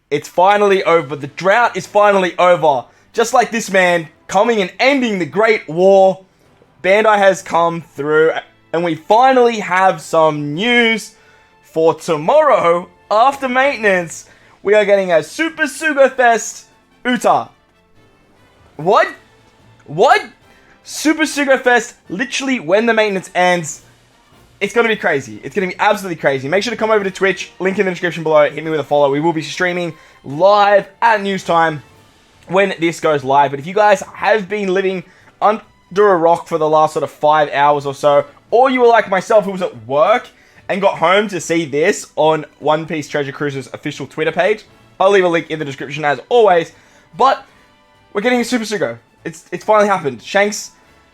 It's finally over. The drought is finally over. Just like this man coming and ending the Great War, Bandai has come through, and we finally have some news for tomorrow after maintenance. We are getting a Super Sugo Fest Uta. What? Super Sugo Fest, literally when the maintenance ends. It's going to be crazy. It's going to be absolutely crazy. Make sure to come over to Twitch. Link in the description below. Hit me with a follow. We will be streaming live at news time when this goes live. But if you guys have been living under a rock for the last sort of 5 hours or so, or you were like myself who was at work and got home to see this on One Piece Treasure Cruise's official Twitter page, I'll leave a link in the description as always. But we're getting a Super Sugo. It's finally happened. Shanks,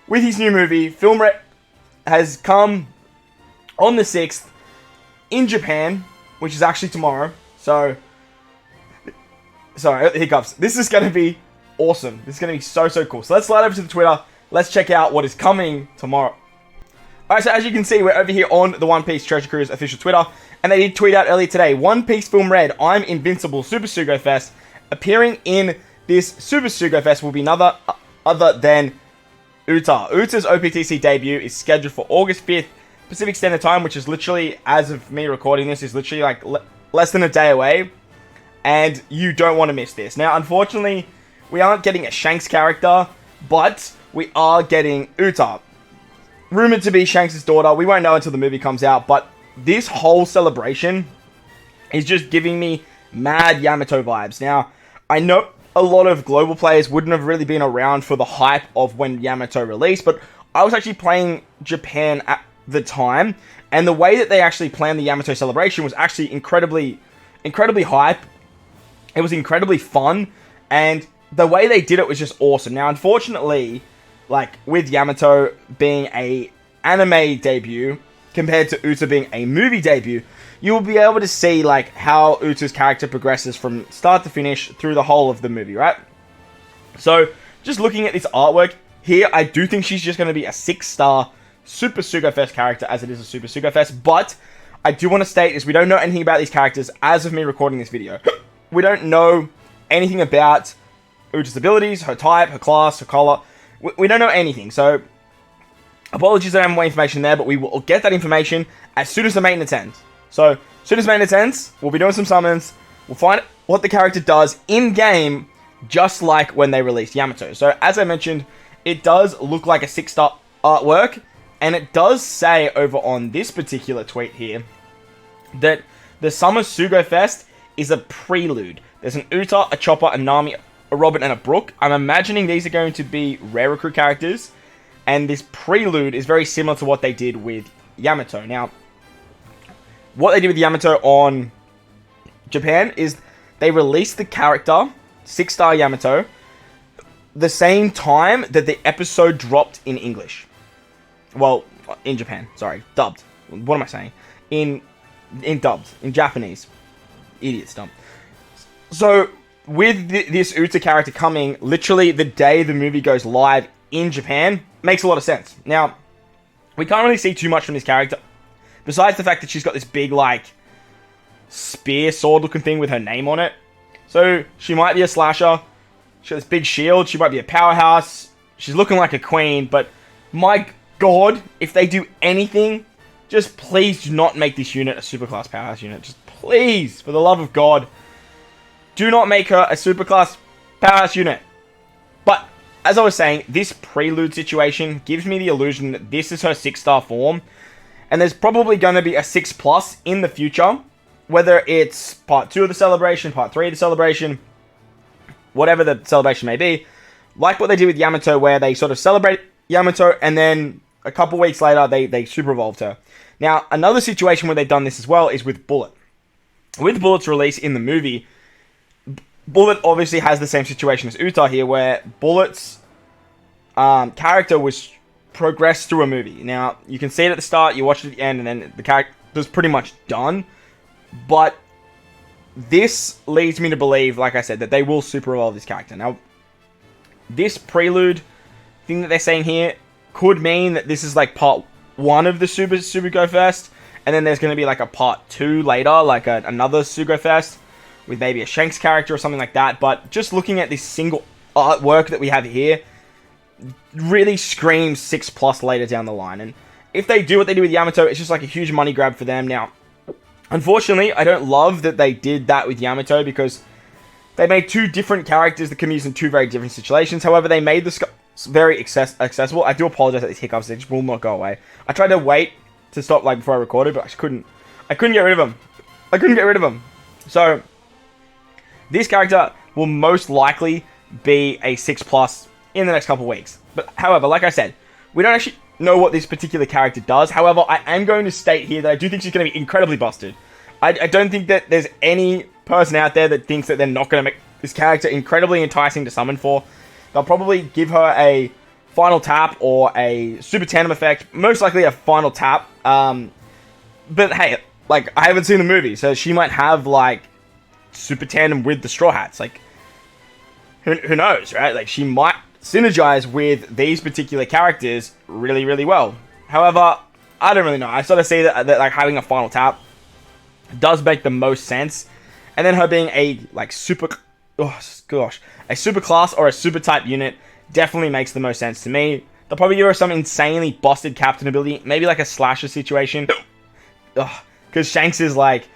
with his new movie, film has come on the 6th in Japan, which is actually tomorrow. So, sorry, hiccups. This is going to be awesome. This is going to be so cool. So let's slide over to the Twitter. Let's check out what is coming tomorrow. Alright, so as you can see, we're over here on the One Piece Treasure Cruise official Twitter. And they did tweet out earlier today, One Piece Film Red, I'm Invincible Super Sugo Fest. Appearing in this Super Sugo Fest will be none other than Uta. Uta's Optc debut is scheduled for August 5th. Pacific Standard Time, which is literally, as of me recording this, is literally like less than a day away, and you don't want to miss this. Now, unfortunately, we aren't getting a Shanks character, but we are getting Uta, rumored to be Shanks' daughter. We won't know until the movie comes out, but this whole celebration is just giving me mad Yamato vibes. Now, I know a lot of global players wouldn't have really been around for the hype of when Yamato released, but I was actually playing Japan at the time, and the way that they actually planned the Yamato celebration was actually incredibly hype. It was incredibly fun, and the way they did it was just awesome. Now, unfortunately, like with Yamato being a anime debut compared to Uta being a movie debut, you will be able to see like how Uta's character progresses from start to finish through the whole of the movie, right? So, just looking at this artwork here, I do think she's just going to be a 6-star Super Sugo Fest character, as it is a Super Sugo Fest, but I do want to state is we don't know anything about these characters as of me recording this video. We don't know anything about Uta's abilities, her type, her class, her color. We don't know anything, so apologies that I have more information there, but we will get that information as soon as the maintenance ends. So, as soon as maintenance ends, we'll be doing some summons, we'll find what the character does in-game, just like when they released Yamato. So, as I mentioned, it does look like a 6-star artwork, and it does say over on this particular tweet here that the Summer Sugo Fest is a prelude. There's an Uta, a Chopper, a Nami, a Robin, and a Brook. I'm imagining these are going to be rare recruit characters, and this prelude is very similar to what they did with Yamato. Now, what they did with Yamato on Japan is they released the character, 6-star Yamato, the same time that the episode dropped in English. Well, in Japan, sorry, dubbed. What am I saying? In dubbed, in Japanese. Idiot stump. So, with this Uta character coming literally the day the movie goes live in Japan, makes a lot of sense. Now, we can't really see too much from this character, besides the fact that she's got this big, like, spear sword looking thing with her name on it. So, she might be a slasher. She's got this big shield. She might be a powerhouse. She's looking like a queen, but my God, if they do anything, just please do not make this unit a superclass powerhouse unit. Just please, for the love of God, do not make her a superclass powerhouse unit. But, as I was saying, this prelude situation gives me the illusion that this is her 6-star form, and there's probably going to be a 6+ in the future, whether it's part 2 of the celebration, part 3 of the celebration, whatever the celebration may be, like what they did with Yamato, where they sort of celebrate Yamato, and then a couple weeks later, they super evolved her. Now, another situation where they've done this as well is with Bullet. With Bullet's release in the movie, Bullet obviously has the same situation as Uta here, where Bullet's character was progressed through a movie. Now, you can see it at the start, you watch it at the end, and then the character was pretty much done. But this leads me to believe, like I said, that they will super evolve this character. Now, this prelude thing that they're saying here could mean that this is like part 1 of the Super Sugo Fest, and then there's going to be like a part 2 later, like another Sugo Fest, with maybe a Shanks character or something like that. But just looking at this single artwork that we have here, really screams 6+ later down the line. And if they do what they do with Yamato, it's just like a huge money grab for them. Now, unfortunately, I don't love that they did that with Yamato, because they made 2 different characters that can be used in 2 very different situations. However, they made the very accessible. I do apologize that these hiccups, they just will not go away. I tried to wait to stop like before I recorded, but I couldn't get rid of them. So this character will most likely be a 6+ in the next couple weeks. But however, like I said, we don't actually know what this particular character does. However, I am going to state here that I do think she's going to be incredibly busted. I don't think that there's any person out there that thinks that they're not going to make this character incredibly enticing to summon for. They'll probably give her a final tap or a super tandem effect. Most likely a final tap. But hey, like, I haven't seen the movie, so she might have, like, super tandem with the Straw Hats. Like, who knows, right? Like, she might synergize with these particular characters really, really well. However, I don't really know. I sort of see that like, having a final tap does make the most sense. And then her being a, like, super... Oh, gosh. A super class or a super type unit definitely makes the most sense to me. They'll probably give her some insanely busted captain ability. Maybe, like, a slasher situation. Because Shanks is, like,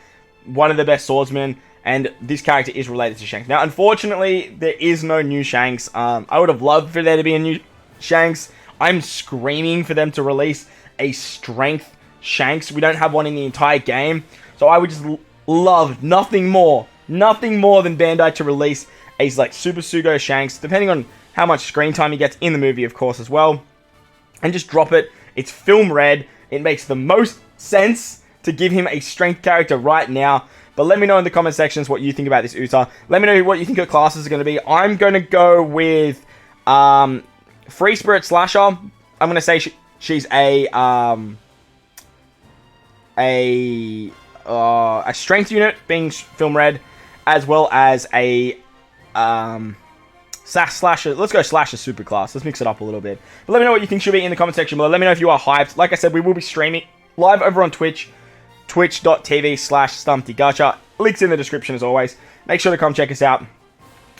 one of the best swordsmen. And this character is related to Shanks. Now, unfortunately, there is no new Shanks. I would have loved for there to be a new Shanks. I'm screaming for them to release a strength Shanks. We don't have one in the entire game. So I would just love nothing more than Bandai to release a like Super Sugo Shanks, depending on how much screen time he gets in the movie, of course, as well. And just drop it. It's film red. It makes the most sense to give him a strength character right now. But let me know in the comment sections what you think about this Uta. Let me know what you think her classes are going to be. I'm going to go with Free Spirit Slasher. I'm going to say she's a strength unit, being film red, as well as a slasher. Let's go slasher super class. Let's mix it up a little bit. But let me know what you think she'll be in the comment section below. Let me know if you are hyped. Like I said, we will be streaming live over on Twitch. Twitch.tv/StumpD Gacha. Links in the description as always. Make sure to come check us out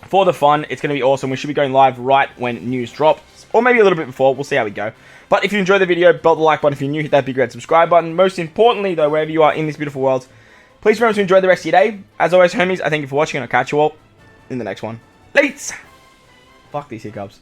for the fun. It's going to be awesome. We should be going live right when news drops, or maybe a little bit before. We'll see how we go. But if you enjoyed the video, belt the like button. If you're new, hit that big red subscribe button. Most importantly, though, wherever you are in this beautiful world, please remember to enjoy the rest of your day. As always, homies, I thank you for watching, and I'll catch you all in the next one. Let's! Fuck these hiccups.